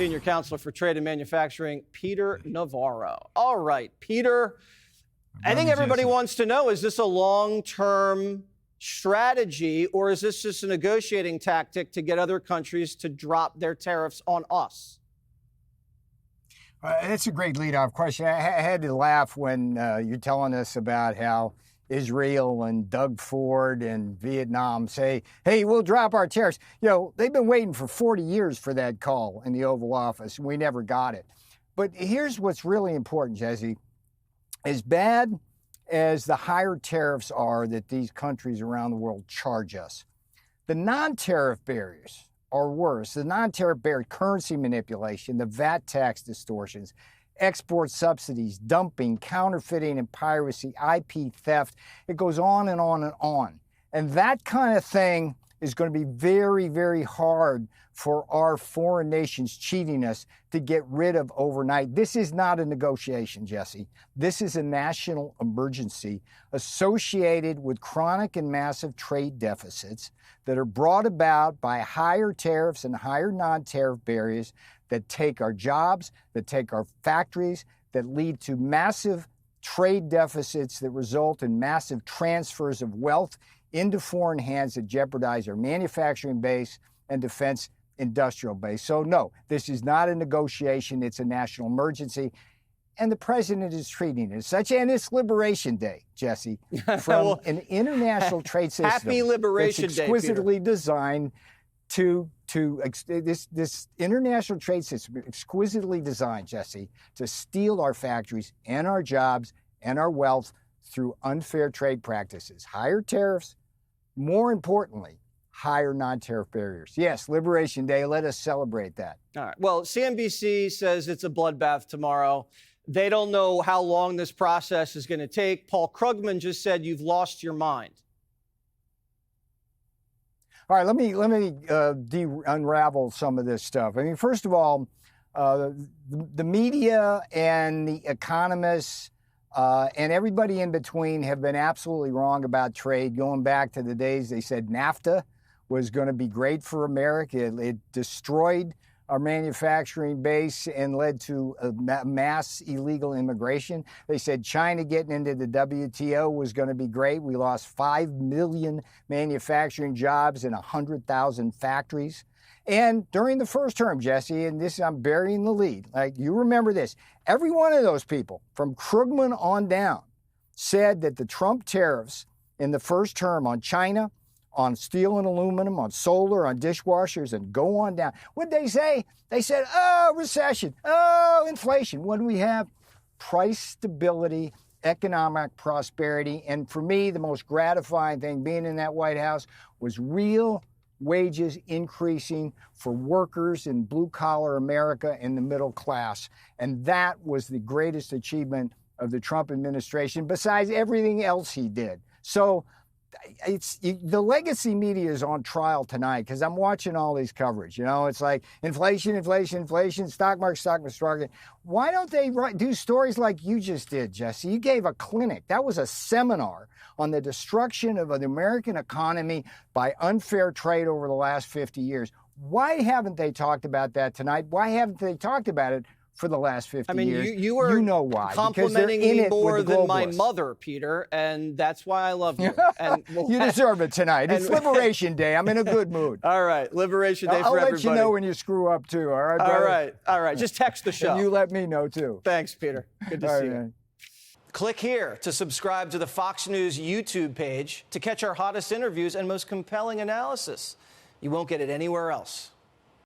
Senior Counselor for Trade and Manufacturing, Peter Navarro. All right, Peter, I think everybody wants to know, is this a long-term strategy, or is this just a negotiating tactic to get other countries to drop their tariffs on us? That's a great lead-off question. I had to laugh when you're telling us about how Israel and Doug Ford and Vietnam say, hey, we'll drop our tariffs. You know, they've been waiting for 40 years for that call in the Oval Office, and we never got it. But here's what's really important, Jesse. As bad as the higher tariffs are that these countries around the world charge us, the non-tariff barriers are worse. The non-tariff barrier, currency manipulation, the VAT tax distortions, export subsidies, dumping, counterfeiting, and piracy, IP theft. It goes on and on and on. And that kind of thing is going to be very, very hard for our foreign nations cheating us to get rid of overnight. This is not a negotiation, Jesse. This is a national emergency associated with chronic and massive trade deficits that are brought about by higher tariffs and higher non-tariff barriers that take our jobs, that take our factories, that lead to massive trade deficits that result in massive transfers of wealth into foreign hands that jeopardize our manufacturing base and defense industrial base. So no, this is not a negotiation, it's a national emergency. And the president is treating it as such, and it's Liberation Day, Jesse, from an international trade system. Happy Liberation Day, exquisitely Peter. Designed this international trade system, exquisitely designed, Jesse, to steal our factories and our jobs and our wealth through unfair trade practices, higher tariffs, more importantly, higher non-tariff barriers. Yes, Liberation Day, let us celebrate that. All right. Well, CNBC says it's a bloodbath tomorrow. They don't know how long this process is going to take. Paul Krugman just said you've lost your mind. All right, let me unravel some of this stuff. I mean, first of all, the media and the economists and everybody in between have been absolutely wrong about trade, going back to the days they said NAFTA was going to be great for America. It destroyed our manufacturing base and led to a mass illegal immigration. They said China getting into the WTO was going to be great. We lost 5 million manufacturing jobs and 100,000 factories. And during the first term, Jesse, and this, I'm burying the lead, like you remember this, every one of those people from Krugman on down said that the Trump tariffs in the first term on China, on steel and aluminum, on solar, on dishwashers, and go on down. What'd they say? They said, oh, recession, oh, inflation. What do we have? Price stability, economic prosperity. And for me, the most gratifying thing being in that White House was real wages increasing for workers in blue-collar America and the middle class. And that was the greatest achievement of the Trump administration, besides everything else he did. So the legacy media is on trial tonight because I'm watching all these coverage. You know, it's like inflation, stock market. Why don't they do stories like you just did, Jesse? You gave a clinic. That was a seminar on the destruction of the American economy by unfair trade over the last 50 years. Why haven't they talked about that tonight? Why haven't they talked about it for the last 50 years? You were know why. complimenting me more than my mother, Peter, and that's why I love you. And you deserve it tonight. It's Liberation Day. I'm in a good mood. All right, Liberation Day for everybody. I'll let you know when you screw up, too. All right, brother? All right. Just text the show. And you let me know, too. Thanks, Peter. Good to see you. Man. Click here to subscribe to the Fox News YouTube page to catch our hottest interviews and most compelling analysis. You won't get it anywhere else.